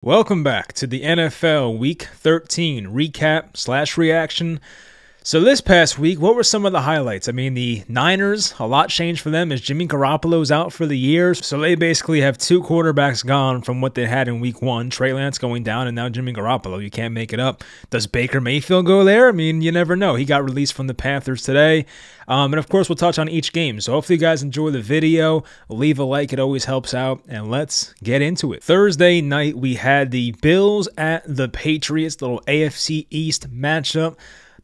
Welcome back to the NFL Week 13 recap / reaction. So this past week, what were some of the highlights? I mean, the Niners, a lot changed for them as Jimmy Garoppolo's out for the year. So they basically have two quarterbacks gone from what they had in week one. Trey Lance going down and now Jimmy Garoppolo. You can't make it up. Does Baker Mayfield go there? I mean, you never know. He got released from the Panthers today. And of course, we'll touch on each game. So hopefully you guys enjoy the video. Leave a like. It always helps out. And let's get into it. Thursday night, we had the Bills at the Patriots, little AFC East matchup.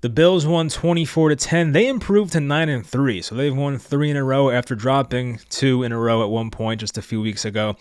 The Bills won 24-10. They improved to 9-3, so they've won 3 in a row after dropping 2 in a row at one point just a few weeks ago.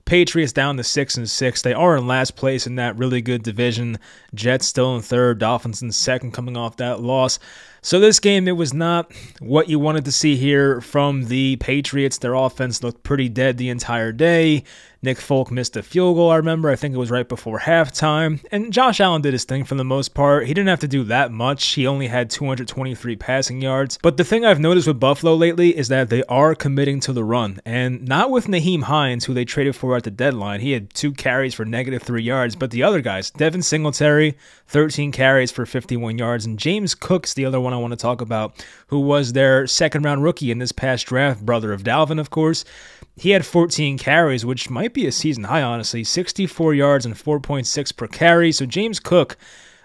Patriots down to 6-6. They are in last place in that really good division. Jets still in third. Dolphins in second, coming off that loss. So this game, it was not what you wanted to see here from the Patriots. Their offense looked pretty dead the entire day. Nick Folk missed a field goal, I remember. I think it was right before halftime. And Josh Allen did his thing for the most part. He didn't have to do that much. He only had 223 passing yards. But the thing I've noticed with Buffalo lately is that they are committing to the run. And not with Nyheim Hines, who they traded for at the deadline. He had 2 carries for -3 yards. But the other guys, Devin Singletary, 13 carries for 51 yards. And James Cook's the other one I want to talk about, who was their second-round rookie in this past draft, brother of Dalvin, of course. He had 14 carries, which might be a season high, honestly. 64 yards and 4.6 per carry. So James Cook,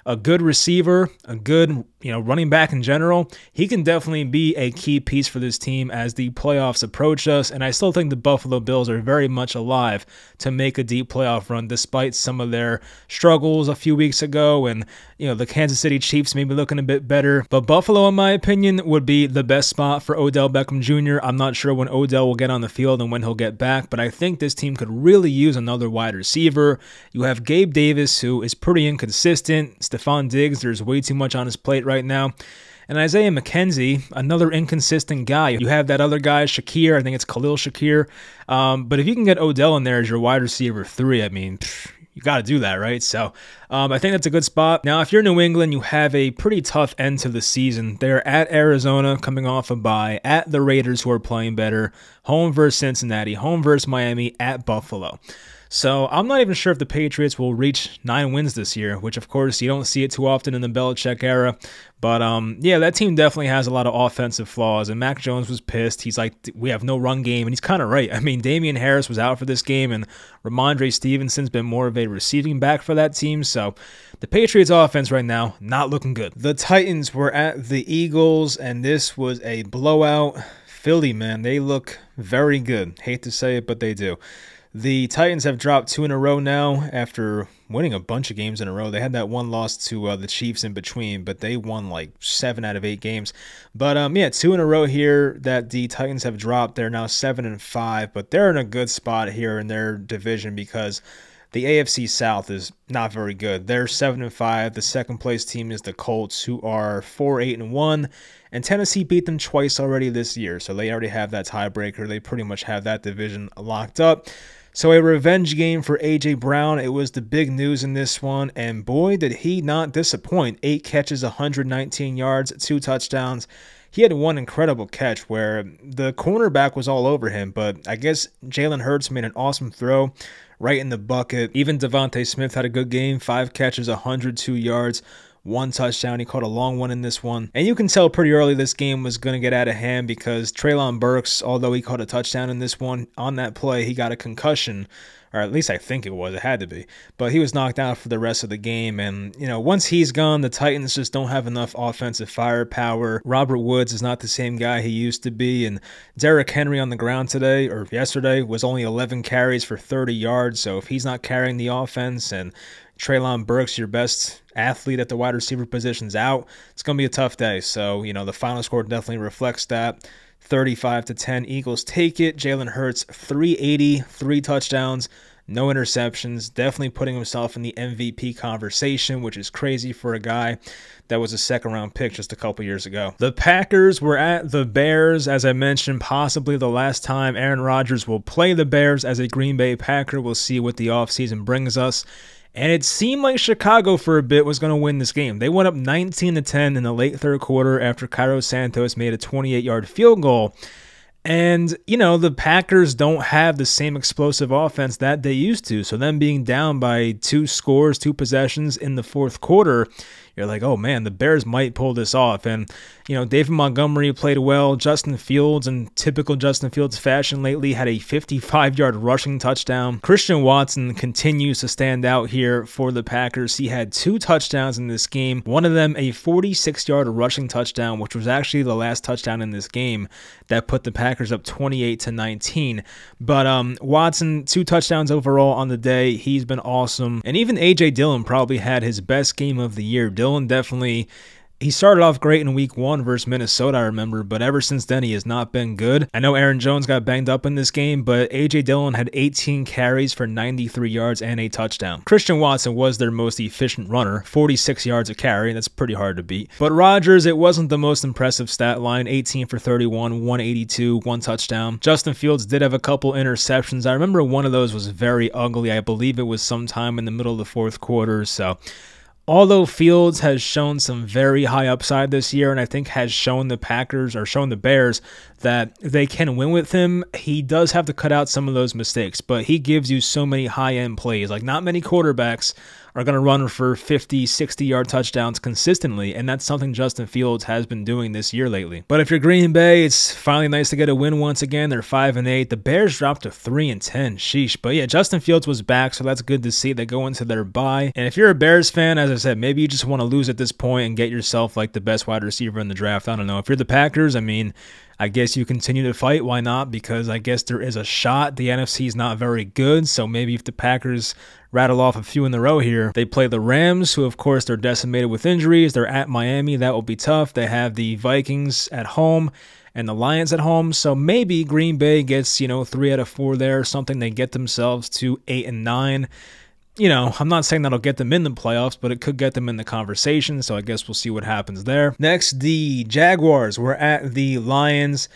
a good receiver, a good running back in general, he can definitely be a key piece for this team as the playoffs approach us. And I still think the Buffalo Bills are very much alive to make a deep playoff run despite some of their struggles a few weeks ago. And, the Kansas City Chiefs may be looking a bit better. But Buffalo, in my opinion, would be the best spot for Odell Beckham Jr. I'm not sure when Odell will get on the field and when he'll get back, but I think this team could really use another wide receiver. You have Gabe Davis, who is pretty inconsistent. Stephon Diggs, there's way too much on his plate right now. And Isaiah McKenzie, another inconsistent guy. You have that other guy, Shakir. I think it's Khalil Shakir. But if you can get Odell in there as your wide receiver 3, I mean, you got to do that, right? So I think that's a good spot. Now, if you're New England, you have a pretty tough end to the season. They're at Arizona, coming off a bye, at the Raiders, who are playing better, home versus Cincinnati, home versus Miami, at Buffalo. So I'm not even sure if the Patriots will reach 9 wins this year, which of course you don't see it too often in the Belichick era. But yeah, that team definitely has a lot of offensive flaws. And Mac Jones was pissed. He's like, we have no run game. And he's kind of right. I mean, Damian Harris was out for this game, and Ramondre Stevenson's been more of a receiving back for that team. So the Patriots offense right now, not looking good. The Titans were at the Eagles, and this was a blowout. Philly, man, they look very good. Hate to say it, but they do. The Titans have dropped 2 in a row now after winning a bunch of games in a row. They had that one loss to the Chiefs in between, but they won like 7 out of 8 games. But yeah, 2 in a row here that the Titans have dropped. They're now 7-5, but they're in a good spot here in their division because the AFC South is not very good. They're 7-5. The second place team is the Colts, who are 4-8-1. And Tennessee beat them twice already this year, so they already have that tiebreaker. They pretty much have that division locked up. So a revenge game for A.J. Brown. It was the big news in this one, and boy, did he not disappoint. 8 catches, 119 yards, 2 touchdowns. He had one incredible catch where the cornerback was all over him, but I guess Jalen Hurts made an awesome throw right in the bucket. Even Devontae Smith had a good game, 5 catches, 102 yards. 1 touchdown. He caught a long one in this one. And you can tell pretty early this game was going to get out of hand because Treylon Burks, although he caught a touchdown in this one, on that play, he got a concussion. Or at least I think it was. It had to be. But he was knocked out for the rest of the game. And, once he's gone, the Titans just don't have enough offensive firepower. Robert Woods is not the same guy he used to be. And Derrick Henry on the ground today, or yesterday, was only 11 carries for 30 yards. So if he's not carrying the offense and Treylon Burks, your best athlete at the wide receiver position's out, it's going to be a tough day. So, the final score definitely reflects that. 35-10, Eagles take it. Jalen Hurts, 380, 3 touchdowns, no interceptions. Definitely putting himself in the MVP conversation, which is crazy for a guy that was a second-round pick just a couple years ago. The Packers were at the Bears. As I mentioned, possibly the last time Aaron Rodgers will play the Bears as a Green Bay Packer. We'll see what the offseason brings us. And it seemed like Chicago for a bit was going to win this game. They went up 19-10 in the late third quarter after Cairo Santos made a 28-yard field goal. And, the Packers don't have the same explosive offense that they used to. So them being down by 2 scores, 2 possessions in the fourth quarter, you're like, oh man, the Bears might pull this off. And, David Montgomery played well. Justin Fields, in typical Justin Fields fashion lately, had a 55-yard rushing touchdown. Christian Watson continues to stand out here for the Packers. He had 2 touchdowns in this game. One of them a 46-yard rushing touchdown, which was actually the last touchdown in this game that put the Packers up 28-19. But Watson, 2 touchdowns overall on the day. He's been awesome. And even A.J. Dillon probably had his best game of the year. Dillon definitely, he started off great in week 1 versus Minnesota, I remember, but ever since then he has not been good. I know Aaron Jones got banged up in this game, but A.J. Dillon had 18 carries for 93 yards and a touchdown. Christian Watson was their most efficient runner, 46 yards a carry. That's pretty hard to beat. But Rodgers, it wasn't the most impressive stat line, 18 for 31, 182, 1 touchdown. Justin Fields did have a couple interceptions. I remember one of those was very ugly. I believe it was sometime in the middle of the fourth quarter, so although Fields has shown some very high upside this year, and I think has shown the Packers or shown the Bears that they can win with him, he does have to cut out some of those mistakes. But he gives you so many high-end plays. Like, not many quarterbacks are going to run for 50, 60-yard touchdowns consistently, and that's something Justin Fields has been doing this year lately. But if you're Green Bay, it's finally nice to get a win once again. They're 5-8. The Bears dropped to 3-10. Sheesh. But yeah, Justin Fields was back, so that's good to see. They go into their bye. And if you're a Bears fan, as I said, maybe you just want to lose at this point and get yourself like the best wide receiver in the draft. I don't know. If you're the Packers, I mean, I guess you continue to fight. Why not? Because I guess there is a shot. The NFC is not very good, so maybe if the Packers rattle off a few in a row here, they play the Rams, who of course they're decimated with injuries. They're at Miami. That will be tough. They have the Vikings at home and the Lions at home, so maybe Green Bay gets 3 out of 4 there or something. They get themselves to 8-9. I'm not saying that'll get them in the playoffs, but it could get them in the conversation, so I guess we'll see what happens there. Next, the Jaguars were at the Lions.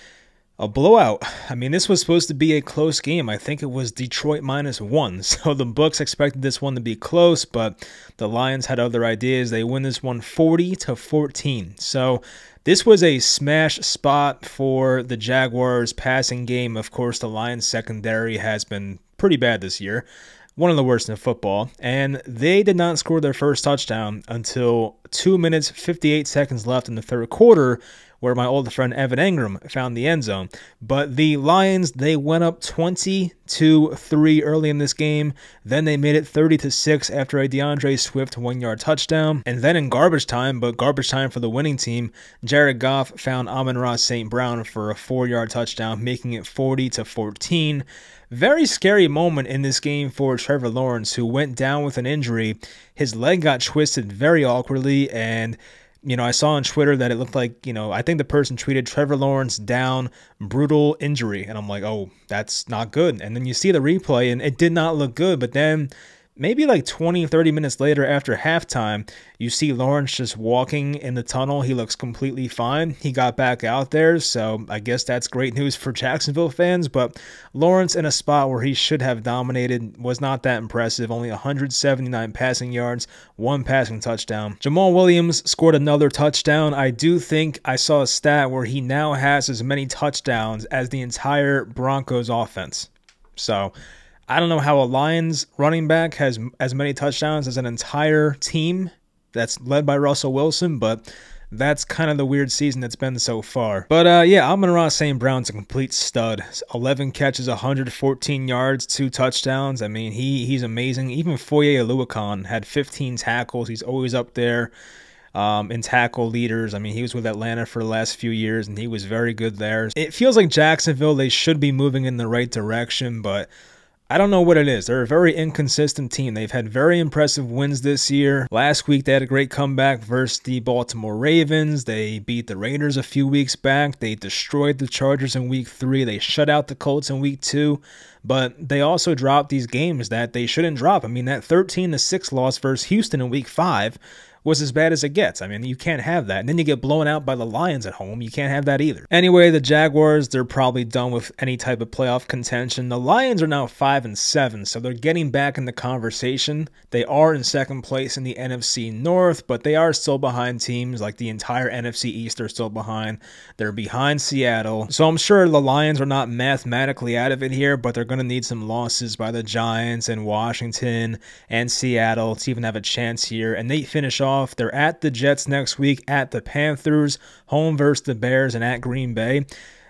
A blowout. I mean, this was supposed to be a close game. I think it was Detroit -1, so the books expected this one to be close, but the Lions had other ideas. They win this one 40-14. So this was a smash spot for the Jaguars passing game. Of course, the Lions secondary has been pretty bad this year. One of the worst in football, and they did not score their first touchdown until 2 minutes, 58 seconds left in the third quarter, where my old friend Evan Engram found the end zone. But the Lions, they went up 20-3 early in this game. Then they made it 30-6 after a DeAndre Swift 1-yard touchdown. And then in garbage time, but garbage time for the winning team, Jared Goff found Amon-Ra St. Brown for a 4-yard touchdown, making it 40-14. Very scary moment in this game for Trevor Lawrence, who went down with an injury. His leg got twisted very awkwardly, and I saw on Twitter that it looked like, I think the person tweeted Trevor Lawrence down, brutal injury. And I'm like, oh, that's not good. And then you see the replay and it did not look good. But then maybe like 20, 30 minutes later after halftime, you see Lawrence just walking in the tunnel. He looks completely fine. He got back out there, so I guess that's great news for Jacksonville fans. But Lawrence, in a spot where he should have dominated, was not that impressive. Only 179 passing yards, 1 passing touchdown. Jamal Williams scored another touchdown. I do think I saw a stat where he now has as many touchdowns as the entire Broncos offense. So I don't know how a Lions running back has as many touchdowns as an entire team that's led by Russell Wilson, but that's kind of the weird season it's been so far. But yeah, Amon-Ra St. Brown's a complete stud. 11 catches, 114 yards, 2 touchdowns. I mean, he's amazing. Even Foye Oluokun had 15 tackles. He's always up there in tackle leaders. I mean, he was with Atlanta for the last few years, and he was very good there. It feels like Jacksonville, they should be moving in the right direction, but I don't know what it is. They're a very inconsistent team. They've had very impressive wins this year. Last week, they had a great comeback versus the Baltimore Ravens. They beat the Raiders a few weeks back. They destroyed the Chargers in week 3. They shut out the Colts in week 2. But they also dropped these games that they shouldn't drop. I mean, that 13-6 loss versus Houston in week 5 was as bad as it gets. I mean, you can't have that. And then you get blown out by the Lions at home. You can't have that either. Anyway, the Jaguars, they're probably done with any type of playoff contention. The Lions are now 5-7, so they're getting back in the conversation. They are in second place in the NFC North, but they are still behind teams like the entire NFC East are still behind. They're behind Seattle. So I'm sure the Lions are not mathematically out of it here, but they're going to need some losses by the Giants and Washington and Seattle to even have a chance here. And they finish off. They're at the Jets next week, at the Panthers, home versus the Bears, and at Green Bay.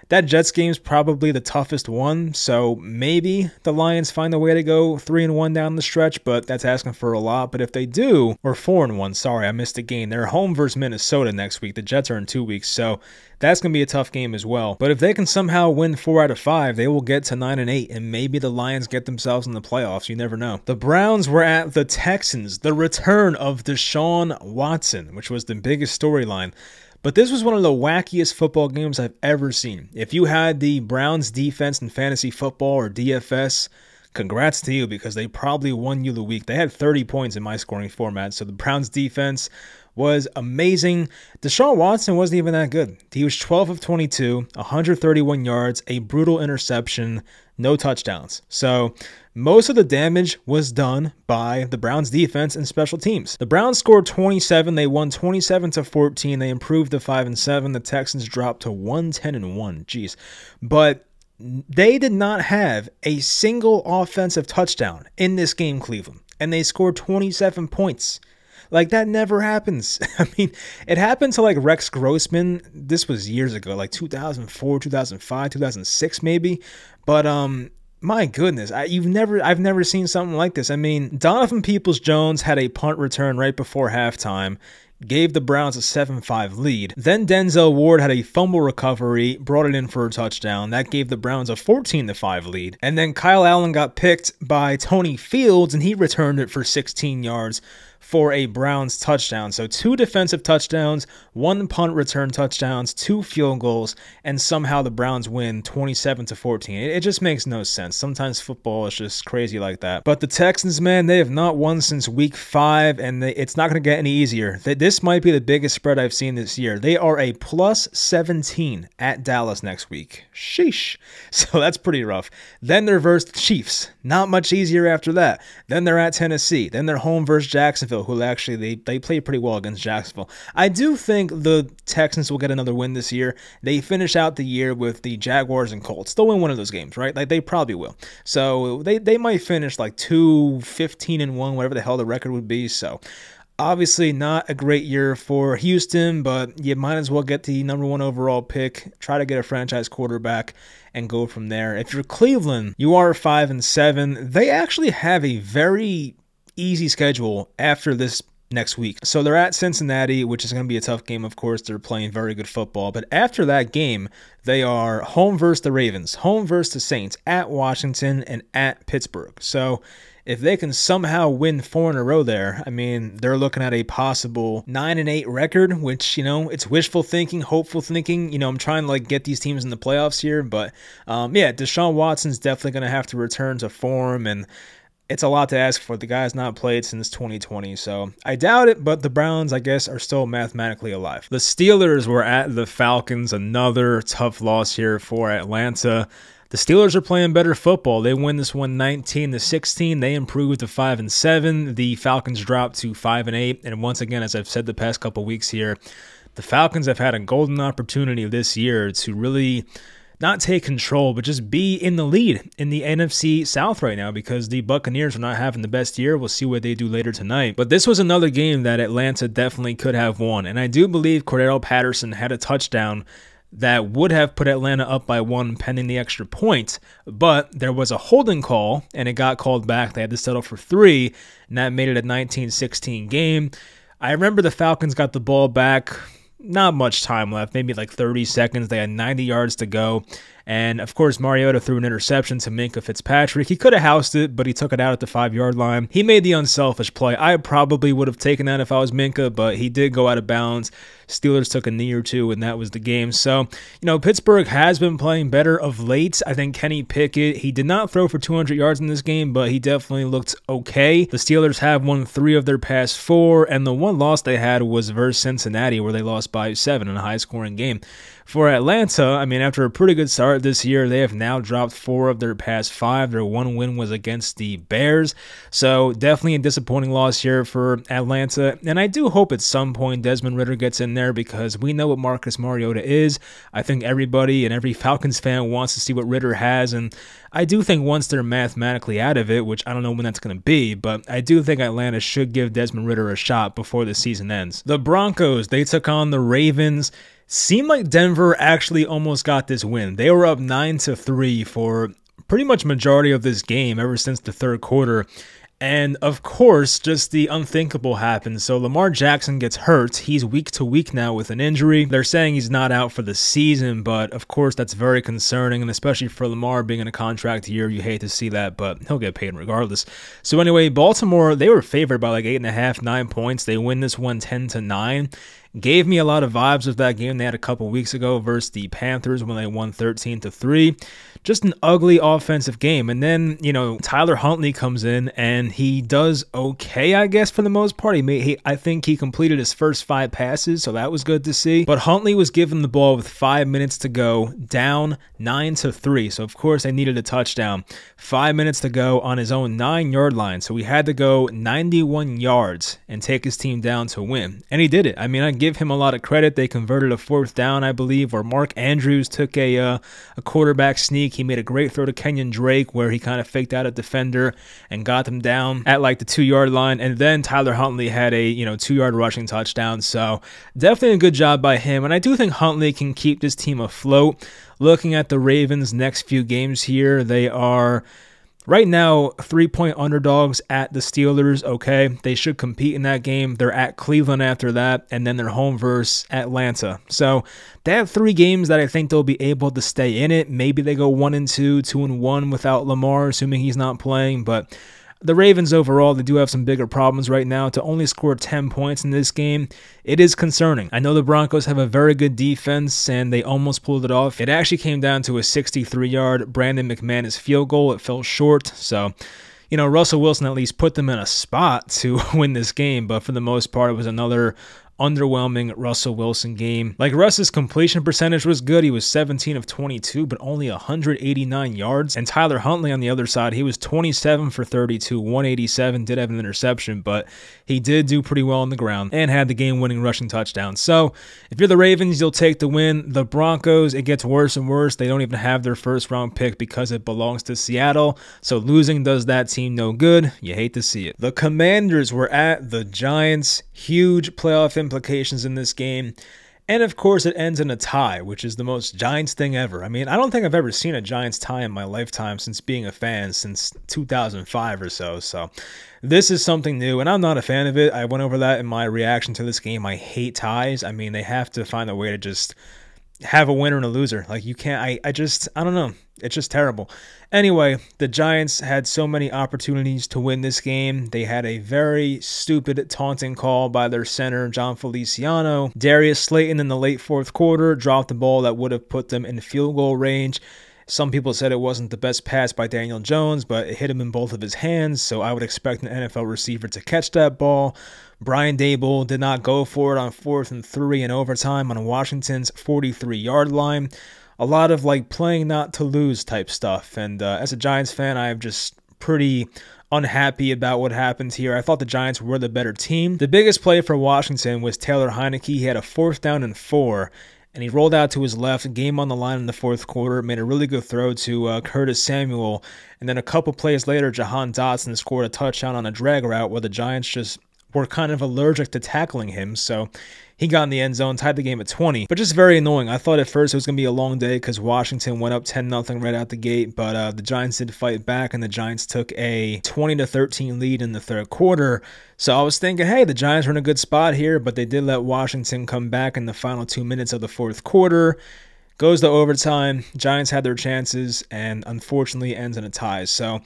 That Jets game's probably the toughest one, so maybe the Lions find a way to go 3-1 down the stretch, but that's asking for a lot. But if they do, or 4-1, sorry, I missed a game. They're home versus Minnesota next week. The Jets are in 2 weeks, so that's going to be a tough game as well. But if they can somehow win 4 out of 5, they will get to 9-8, and maybe the Lions get themselves in the playoffs. You never know. The Browns were at the Texans, the return of Deshaun Watson, which was the biggest storyline. But this was one of the wackiest football games I've ever seen. If you had the Browns defense in fantasy football or DFS, congrats to you because they probably won you the week. They had 30 points in my scoring format, so the Browns defense was amazing. Deshaun Watson wasn't even that good. He was 12 of 22, 131 yards, a brutal interception, no touchdowns. So most of the damage was done by the Browns defense and special teams. The Browns scored 27. They won 27-14. They improved to 5-7. The Texans dropped to 1-10-1. Jeez. But they did not have a single offensive touchdown in this game, Cleveland. And they scored 27 points. Like, that never happens. I mean, it happened to, like, Rex Grossman. This was years ago, like 2004, 2005, 2006 maybe. But, my goodness, I've never seen something like this. I mean, Donovan Peoples-Jones had a punt return right before halftime, gave the Browns a 7-5 lead. Then Denzel Ward had a fumble recovery, brought it in for a touchdown. That gave the Browns a 14-5 lead. And then Kyle Allen got picked by Tony Fields, and he returned it for 16 yards for a Browns touchdown. So 2 defensive touchdowns, 1 punt return touchdowns, 2 field goals, and somehow the Browns win 27-14. It just makes no sense. Sometimes football is just crazy like that. But the Texans, man, they have not won since week 5, and it's not going to get any easier. This might be the biggest spread I've seen this year. They are a plus 17 at Dallas next week. Sheesh. So that's pretty rough. Then they're versus the Chiefs. Not much easier after that. Then they're at Tennessee. Then they're home versus Jacksonville, who actually they played pretty well against Jacksonville. I do think the Texans will get another win this year. They finish out the year with the Jaguars and Colts. They'll win one of those games, right? Like, they probably will. So they might finish like 2-15-1, whatever the hell the record would be. So obviously not a great year for Houston, but you might as well get the number 1 overall pick, try to get a franchise quarterback, and go from there. If you're Cleveland, you are 5-7. They actually have a very easy schedule after this next week. So they're at Cincinnati, which is going to be a tough game, of course. They're playing very good football. But after that game, they are home versus the Ravens, home versus the Saints, at Washington, and at Pittsburgh. So if they can somehow win 4 in a row there, I mean, they're looking at a possible 9-8 record, which, you know, it's wishful thinking, hopeful thinking. You know, I'm trying to, like, get these teams in the playoffs here. But, yeah, Deshaun Watson's definitely going to have to return to form, and it's a lot to ask for. The guy's not played since 2020, so I doubt it, but the Browns, I guess, are still mathematically alive. The Steelers were at the Falcons, another tough loss here for Atlanta. The Steelers are playing better football. They win this one 19-16. They improved to 5-7. The Falcons dropped to 5-8, and once again, as I've said the past couple weeks here, the Falcons have had a golden opportunity this year to really not take control, but just be in the lead in the NFC South right now because the Buccaneers are not having the best year. We'll see what they do later tonight. But this was another game that Atlanta definitely could have won, and I do believe Cordero Patterson had a touchdown that would have put Atlanta up by 1 pending the extra point, but there was a holding call, and it got called back. They had to settle for 3, and that made it a 19-16 game. I remember the Falcons got the ball back not much time left, maybe like 30 seconds. They had 90 yards to go. And, of course, Mariota threw an interception to Minkah Fitzpatrick. He could have housed it, but he took it out at the 5-yard line. He made the unselfish play. I probably would have taken that if I was Minkah, but he did go out of bounds. Steelers took a knee or two, and that was the game. So, Pittsburgh has been playing better of late. I think Kenny Pickett, he did not throw for 200 yards in this game, but he definitely looked okay. The Steelers have won 3 of their past 4, and the one loss they had was versus Cincinnati, where they lost by 7 in a high-scoring game. For Atlanta, after a pretty good start this year, they have now dropped 4 of their past 5. Their one win was against the Bears. So definitely a disappointing loss here for Atlanta. And I do hope at some point Desmond Ridder gets in there because we know what Marcus Mariota is. I think everybody and every Falcons fan wants to see what Ridder has. And I do think once they're mathematically out of it, which I don't know when that's going to be, but I do think Atlanta should give Desmond Ridder a shot before the season ends. The Broncos, they took on the Ravens. Seemed like Denver actually almost got this win. They were up 9-3 for pretty much majority of this game ever since the third quarter. And, of course, just the unthinkable happened. So Lamar Jackson gets hurt. He's week to week now with an injury. They're saying he's not out for the season, but, of course, that's very concerning. And especially for Lamar being in a contract year, you hate to see that, but he'll get paid regardless. So, anyway, Baltimore, they were favored by like 8.5, 9 points. They win this one 10-9. Gave me a lot of vibes of that game they had a couple weeks ago versus the Panthers when they won 13-3. Just an ugly offensive game. And then, Tyler Huntley comes in and he does okay, I guess, for the most part. I think he completed his first 5 passes, so that was good to see. But Huntley was given the ball with 5 minutes to go, down 9-3. So, of course, they needed a touchdown. 5 minutes to go on his own 9-yard line. So he had to go 91 yards and take his team down to win. And he did it. I give him a lot of credit. They converted a 4th down, I believe, where Mark Andrews took a quarterback sneak. He made a great throw to Kenyon Drake where he kind of faked out a defender and got them down at like the 2-yard line. And then Tyler Huntley had a 2-yard rushing touchdown. So definitely a good job by him. And I do think Huntley can keep this team afloat. Looking at the Ravens' next few games here, they are right now 3-point underdogs at the Steelers. Okay, they should compete in that game. They're at Cleveland after that, and then they're home versus Atlanta. So they have 3 games that I think they'll be able to stay in it. Maybe they go 1-2, 2-1 without Lamar, assuming he's not playing, but the Ravens overall, they do have some bigger problems right now. To only score 10 points in this game, it is concerning. I know the Broncos have a very good defense, and they almost pulled it off. It actually came down to a 63-yard Brandon McManus field goal. It fell short, so Russell Wilson at least put them in a spot to win this game, but for the most part, it was another underwhelming Russell Wilson game. Like, Russ's completion percentage was good. He was 17 of 22, but only 189 yards. And Tyler Huntley on the other side, he was 27 for 32, 187, did have an interception, but he did do pretty well on the ground and had the game-winning rushing touchdown. So if you're the Ravens, you'll take the win. The Broncos, it gets worse and worse. They don't even have their first-round pick because it belongs to Seattle. So losing does that team no good. You hate to see it. The Commanders were at the Giants. Huge playoff implications in this game. And of course, it ends in a tie, which is the most Giants thing ever. I don't think I've ever seen a Giants tie in my lifetime since being a fan since 2005 or so. So this is something new, and I'm not a fan of it. I went over that in my reaction to this game. I hate ties. They have to find a way to just have a winner and a loser. Like, you can't, I don't know. It's just terrible. Anyway, the Giants had so many opportunities to win this game. They had a very stupid taunting call by their center, John Feliciano. Darius Slayton in the late 4th quarter dropped the ball that would have put them in field goal range. Some people said it wasn't the best pass by Daniel Jones, but it hit him in both of his hands, so I would expect an NFL receiver to catch that ball. Brian Dable did not go for it on 4th and 3 in overtime on Washington's 43-yard line. A lot of playing not to lose type stuff. And as a Giants fan, I'm just pretty unhappy about what happened here. I thought the Giants were the better team. The biggest play for Washington was Taylor Heineke. He had a 4th down and 4, and he rolled out to his left, game on the line in the 4th quarter, made a really good throw to Curtis Samuel. And then a couple plays later, Jahan Dotson scored a touchdown on a drag route where the Giants just were kind of allergic to tackling him, so he got in the end zone, tied the game at 20, but just very annoying. I thought at first it was going to be a long day because Washington went up 10-0 right out the gate, but the Giants did fight back, and the Giants took a 20-13 lead in the third quarter. So I was thinking, hey, the Giants are in a good spot here, but they did let Washington come back in the final 2 minutes of the fourth quarter. Goes to overtime. Giants had their chances, and unfortunately ends in a tie. So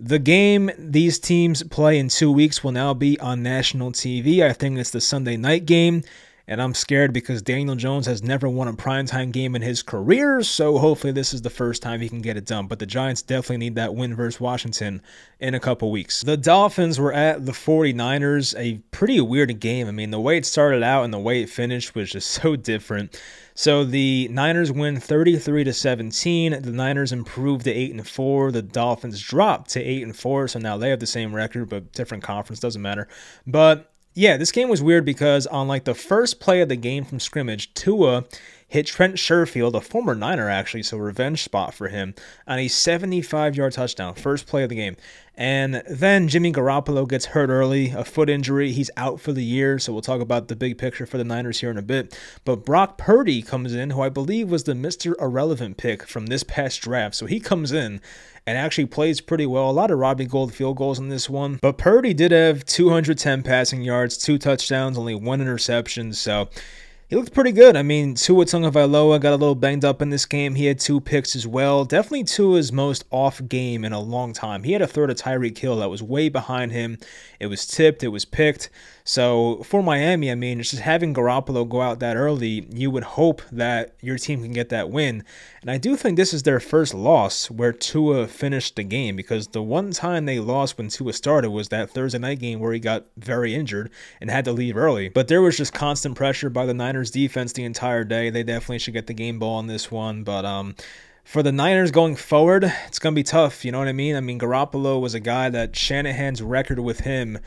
the game these teams play in 2 weeks will now be on national TV. I think it's the Sunday night game, and I'm scared because Daniel Jones has never won a primetime game in his career, so hopefully this is the first time he can get it done. But the Giants definitely need that win versus Washington in a couple weeks. The Dolphins were at the 49ers, a pretty weird game. I mean, the way it started out and the way it finished was just so different. So the Niners win 33-17. The Niners improved to 8-4. The Dolphins dropped to 8-4. So now they have the same record, but different conference, doesn't matter. But yeah, this game was weird because on like the first play of the game from scrimmage, Tua hit Trent Sherfield, a former Niner actually, so revenge spot for him, on a 75-yard touchdown, first play of the game. And then Jimmy Garoppolo gets hurt early, a foot injury. He's out for the year, so we'll talk about the big picture for the Niners here in a bit. But Brock Purdy comes in, who I believe was the Mr. Irrelevant pick from this past draft. So he comes in and actually plays pretty well. A lot of Robbie Gould field goals in this one. But Purdy did have 210 passing yards, 2 touchdowns, only 1 interception, so he looked pretty good. I mean, Tua Tagovailoa got a little banged up in this game. He had 2 picks as well. Definitely Tua's most off game in a long time. He had a throw to Tyreek Hill that was way behind him. It was tipped. It was picked. So for Miami, I mean, it's just having Garoppolo go out that early, you would hope that your team can get that win. And I do think this is their first loss where Tua finished the game, because the one time they lost when Tua started was that Thursday night game where he got very injured and had to leave early. But there was just constant pressure by the Niners defense the entire day. They definitely should get the game ball in this one. But for the Niners going forward, it's going to be tough. You know what I mean? I mean, Garoppolo was a guy that Shanahan's record with him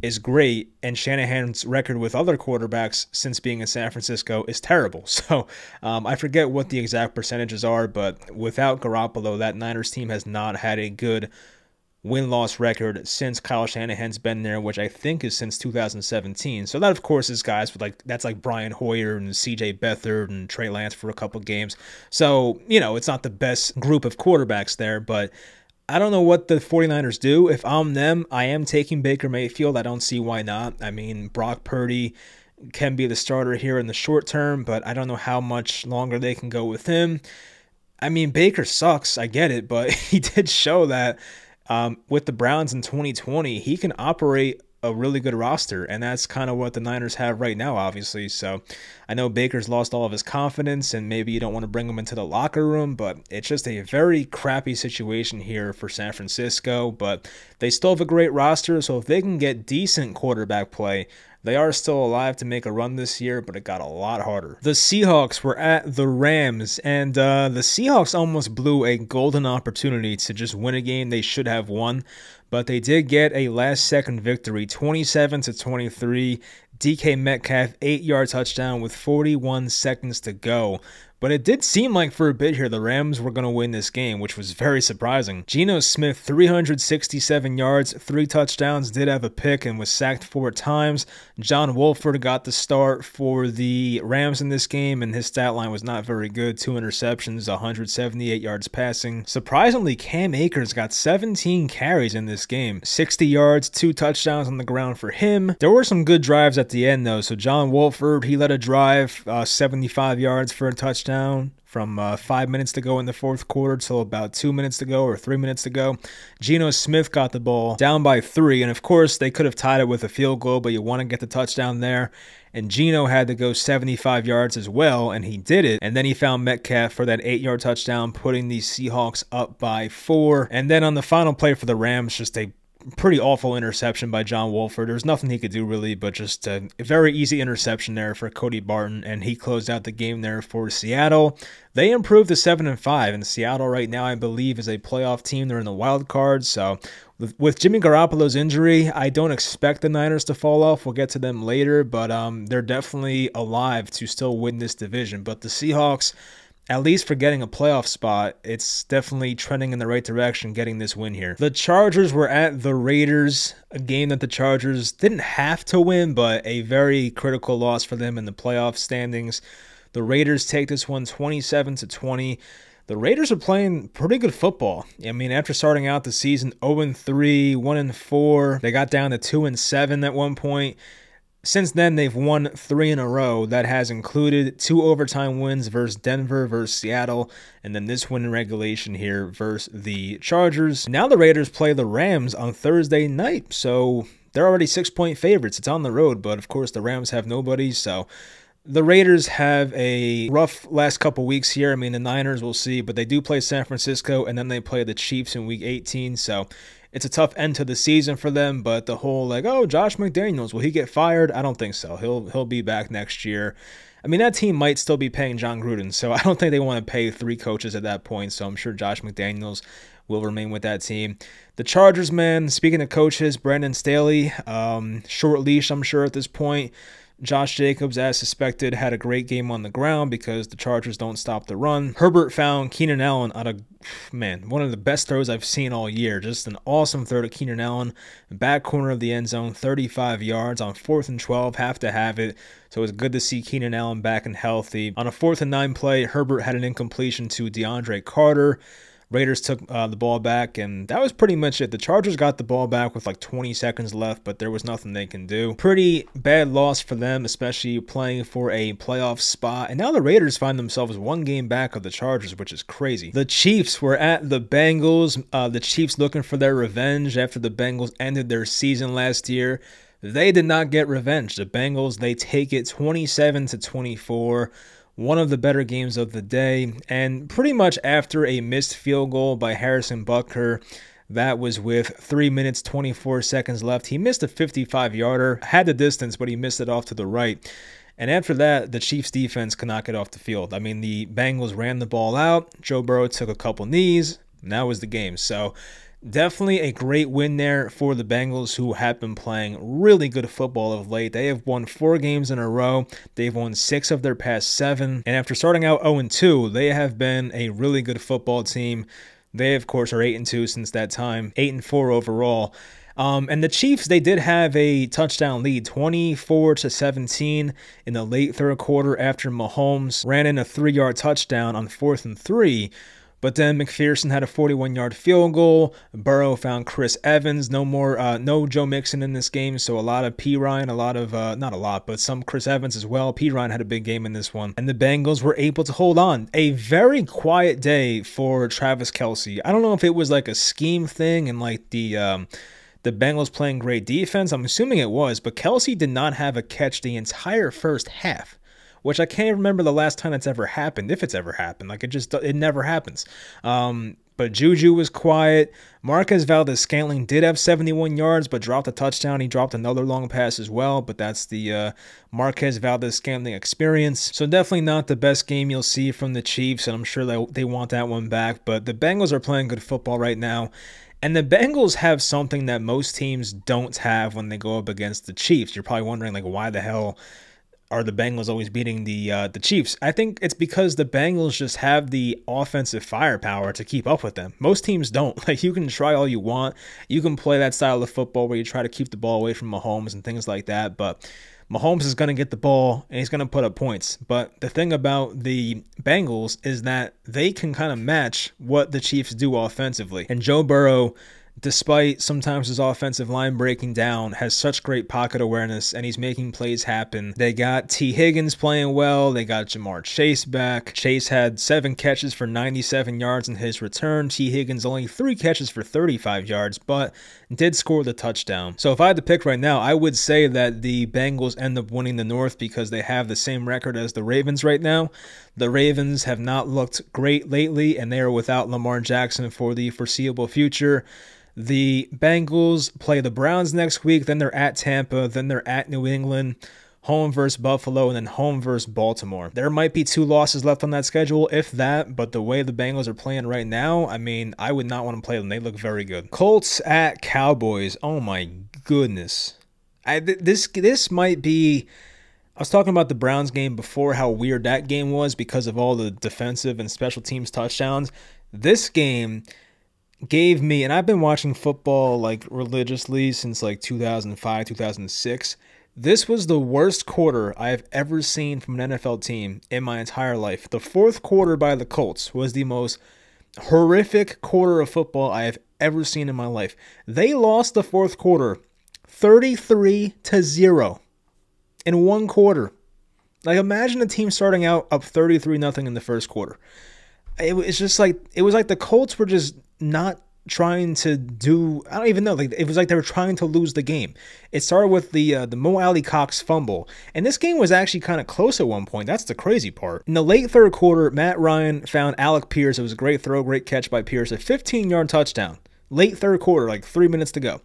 is great, and Shanahan's record with other quarterbacks since being in San Francisco is terrible. So I forget what the exact percentages are, but without Garoppolo, that Niners team has not had a good win-loss record since Kyle Shanahan's been there, which I think is since 2017. So that, of course, is guys with that's like Brian Hoyer and CJ Beathard and Trey Lance for a couple games. So, you know, it's not the best group of quarterbacks there, but I don't know what the 49ers do. If I'm them, I am taking Baker Mayfield. I don't see why not. I mean, Brock Purdy can be the starter here in the short term, but I don't know how much longer they can go with him. I mean, Baker sucks. I get it, but he did show that with the Browns in 2020, he can operate a really good roster, and that's kind of what the Niners have right now, obviously. So I know Baker's lost all of his confidence, and maybe you don't want to bring him into the locker room, but it's just a very crappy situation here for San Francisco. But they still have a great roster, so if they can get decent quarterback play, they are still alive to make a run this year, but it got a lot harder. The Seahawks were at the Rams, and the Seahawks almost blew a golden opportunity to just win a game they should have won, but they did get a last-second victory, 27-23. DK Metcalf, 8-yard touchdown with 41 seconds to go. But it did seem like for a bit here the Rams were going to win this game, which was very surprising. Geno Smith, 367 yards, 3 touchdowns, did have a pick and was sacked 4 times. John Wolford got the start for the Rams in this game, and his stat line was not very good. 2 interceptions, 178 yards passing. Surprisingly, Cam Akers got 17 carries in this game. 60 yards, 2 touchdowns on the ground for him. There were some good drives at the end, though. So John Wolford, he led a drive, 75 yards for a touchdown from 5 minutes to go in the fourth quarter till about 2 minutes to go or 3 minutes to go. Geno Smith got the ball down by 3, and of course they could have tied it with a field goal, but you want to get the touchdown there. And Geno had to go 75 yards as well, and he did it. And then he found Metcalf for that 8-yard touchdown, putting the Seahawks up by 4. And then on the final play for the Rams, just a pretty awful interception by John Wolford. There was nothing he could do really, but just a very easy interception there for Cody Barton, and he closed out the game there for Seattle. They improved to 7-5, and Seattle right now, I believe, is a playoff team. They're in the wild card, so with Jimmy Garoppolo's injury, I don't expect the Niners to fall off. We'll get to them later, but they're definitely alive to still win this division. But the Seahawks, at least for getting a playoff spot, it's definitely trending in the right direction getting this win here. The Chargers were at the Raiders, a game that the Chargers didn't have to win, but a very critical loss for them in the playoff standings. The Raiders take this one 27-20. The Raiders are playing pretty good football. I mean, after starting out the season 0-3, 1-4, they got down to 2-7 at one point. Since then, they've won 3 in a row. That has included 2 overtime wins versus Denver, versus Seattle, and then this win in regulation here versus the Chargers. Now the Raiders play the Rams on Thursday night, so they're already 6-point favorites. It's on the road, but of course the Rams have nobody, so the Raiders have a rough last couple weeks here. I mean, the Niners, we'll see, but they do play San Francisco, and then they play the Chiefs in Week 18, so it's a tough end to the season for them. But the whole, like, oh, Josh McDaniels, will he get fired? I don't think so. He'll be back next year. I mean, that team might still be paying John Gruden, so I don't think they want to pay 3 coaches at that point, so I'm sure Josh McDaniels will remain with that team. The Chargers, man, speaking of coaches, Brandon Staley, short leash, I'm sure, at this point. Josh Jacobs, as suspected, had a great game on the ground because the Chargers don't stop the run. Herbert found Keenan Allen out of, man, one of the best throws I've seen all year. Just an awesome throw to Keenan Allen. Back corner of the end zone, 35 yards on 4th and 12, have to have it. So it's good to see Keenan Allen back and healthy. On a 4th and 9 play, Herbert had an incompletion to DeAndre Carter. Raiders took the ball back, and that was pretty much it. The Chargers got the ball back with like 20 seconds left, but there was nothing they can do. Pretty bad loss for them, especially playing for a playoff spot. And now the Raiders find themselves 1 game back of the Chargers, which is crazy. The Chiefs were at the Bengals. The Chiefs looking for their revenge after the Bengals ended their season last year. They did not get revenge. The Bengals, they take it 27-24. One of the better games of the day, and pretty much after a missed field goal by Harrison Butker, that was with 3 minutes, 24 seconds left. He missed a 55-yarder, had the distance, but he missed it off to the right. And after that, the Chiefs defense could not get off the field. I mean, the Bengals ran the ball out. Joe Burrow took a couple knees, and that was the game. So definitely a great win there for the Bengals, who have been playing really good football of late. They have won 4 games in a row. They've won 6 of their past 7. And after starting out 0-2, they have been a really good football team. They, of course, are 8-2 since that time, 8-4 overall. And the Chiefs, they did have a touchdown lead, 24-17 in the late third quarter after Mahomes ran in a 3-yard touchdown on 4th and 3. But then McPherson had a 41-yard field goal. Burrow found Chris Evans. No Joe Mixon in this game, so a lot of P. Ryan, not a lot, but some Chris Evans as well. P. Ryan had a big game in this one. And the Bengals were able to hold on. A very quiet day for Travis Kelce. I don't know if it was like a scheme thing and like the Bengals playing great defense. I'm assuming it was, but Kelce did not have a catch the entire first half, which I can't remember the last time that's ever happened, if it's ever happened. Like, it never happens. But Juju was quiet. Marquez Valdes-Scantling did have 71 yards, but dropped a touchdown. He dropped another long pass as well, but that's the Marquez Valdes-Scantling experience. So definitely not the best game you'll see from the Chiefs, and I'm sure they want that one back. But the Bengals are playing good football right now. And the Bengals have something that most teams don't have when they go up against the Chiefs. You're probably wondering, like, why the hell are the Bengals always beating the Chiefs? I think it's because the Bengals just have the offensive firepower to keep up with them. Most teams don't. Like, you can try all you want. You can play that style of football where you try to keep the ball away from Mahomes and things like that, but Mahomes is going to get the ball and he's going to put up points. But the thing about the Bengals is that they can kind of match what the Chiefs do offensively. And Joe Burrow, despite sometimes his offensive line breaking down, has such great pocket awareness, and he's making plays happen. They got T. Higgins playing well. They got Jamar Chase back. Chase had 7 catches for 97 yards in his return. T. Higgins only 3 catches for 35 yards, but did score the touchdown. So if I had to pick right now, I would say that the Bengals end up winning the North because they have the same record as the Ravens right now. The Ravens have not looked great lately, and they are without Lamar Jackson for the foreseeable future. The Bengals play the Browns next week, then they're at Tampa, then they're at New England, home versus Buffalo, and then home versus Baltimore. There might be 2 losses left on that schedule, if that, but the way the Bengals are playing right now, I mean, I would not want to play them. They look very good. Colts at Cowboys. Oh my goodness. This might be I was talking about the Browns game before, how weird that game was because of all the defensive and special teams touchdowns. This game gave me, and I've been watching football like religiously since like 2005, 2006. This was the worst quarter I've ever seen from an NFL team in my entire life. The fourth quarter by the Colts was the most horrific quarter of football I have ever seen in my life. They lost the fourth quarter 33-0 in one quarter. Like, imagine a team starting out up 33-0 in the first quarter. It was like the Colts were just not trying to do, I don't even know, like it was like they were trying to lose the game. It started with the Mo Alley Cox fumble, and this game was actually kind of close at one point. That's the crazy part. In the late third quarter, Matt Ryan found Alec Pierce. It was a great throw, great catch by Pierce, a 15-yard touchdown. Late third quarter, like 3 minutes to go.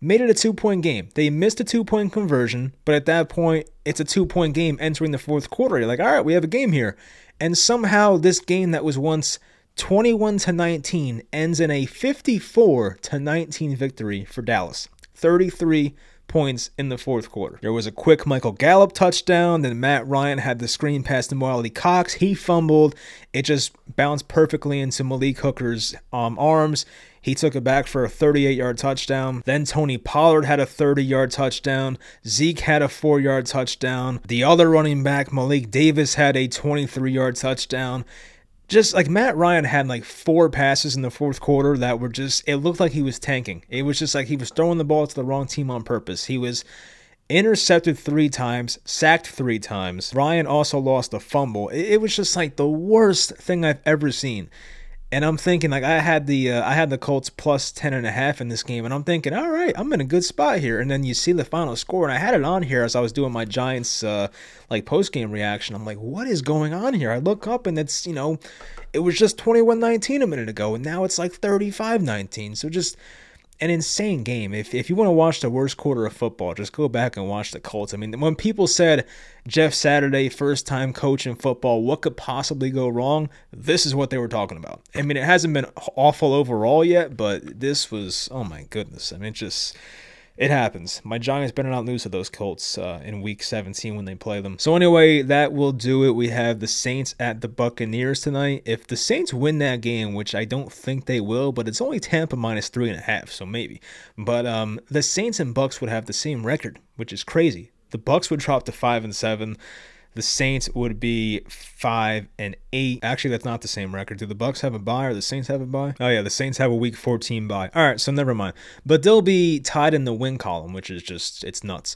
Made it a 2-point game. They missed a 2-point conversion, but at that point, it's a 2-point game entering the fourth quarter. You're like, all right, we have a game here. And somehow this game that was once 21-19 ends in a 54-19 victory for Dallas. 33 points in the fourth quarter. There was a quick Michael Gallup touchdown. Then Matt Ryan had the screen pass to Mo Alley Cox. He fumbled. It just bounced perfectly into Malik Hooker's arms. He took it back for a 38-yard touchdown. Then Tony Pollard had a 30-yard touchdown. Zeke had a 4-yard touchdown. The other running back, Malik Davis, had a 23-yard touchdown. Just like Matt Ryan had like 4 passes in the fourth quarter that were just, it looked like he was tanking. It was just like he was throwing the ball to the wrong team on purpose. He was intercepted 3 times, sacked 3 times. Ryan also lost a fumble. It was just like the worst thing I've ever seen. And I'm thinking, like, I had the Colts plus 10.5 in this game, and I'm thinking, all right, I'm in a good spot here. And then you see the final score, and I had it on here as I was doing my Giants like post-game reaction. I'm like, what is going on here? I look up, and it's, it was just 21-19 a minute ago, and now it's like 35-19. So just an insane game. If you want to watch the worst quarter of football, just go back and watch the Colts. I mean, when people said Jeff Saturday, first time coach in football, what could possibly go wrong? This is what they were talking about. I mean, it hasn't been awful overall yet, but this was, oh my goodness. I mean, it happens. My Giants better not lose to those Colts in Week 17 when they play them. So anyway, that will do it. We have the Saints at the Buccaneers tonight. If the Saints win that game, which I don't think they will, but it's only Tampa minus 3.5, so maybe. But the Saints and Bucs would have the same record, which is crazy. The Bucs would drop to 5-7. The Saints would be 5-8. Actually, that's not the same record. Do the Bucs have a bye or the Saints have a bye? Oh yeah, the Saints have a Week 14 bye. All right, so never mind. But they'll be tied in the win column, which is just, it's nuts.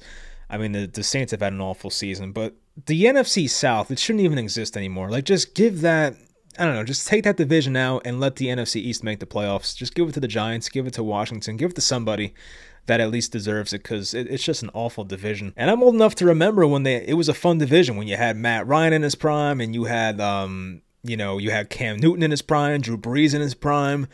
I mean, the Saints have had an awful season, but the NFC South, it shouldn't even exist anymore. Like, just give that, I don't know, just take that division out and let the NFC East make the playoffs. Just give it to the Giants, give it to Washington, give it to somebody that at least deserves it, because it's just an awful division. And I'm old enough to remember when it was a fun division, when you had Matt Ryan in his prime, and you had you had Cam Newton in his prime, Drew Brees in his prime.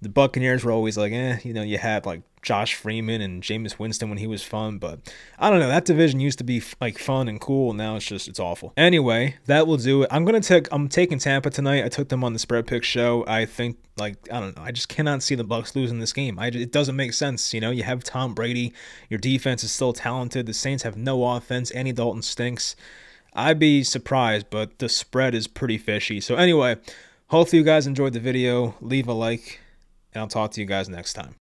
The Buccaneers were always like, you had like Josh Freeman and Jameis Winston when he was fun, but I don't know, that division used to be like fun and cool, and now it's awful. Anyway, that will do it. I'm taking Tampa tonight. I took them on the Spread Pick show. I think, like, I don't know, I just cannot see the Bucs losing this game. It doesn't make sense. You have Tom Brady, your defense is still talented. The Saints have no offense. Andy Dalton stinks. I'd be surprised, but the spread is pretty fishy. So anyway, hopefully you guys enjoyed the video. Leave a like, and I'll talk to you guys next time.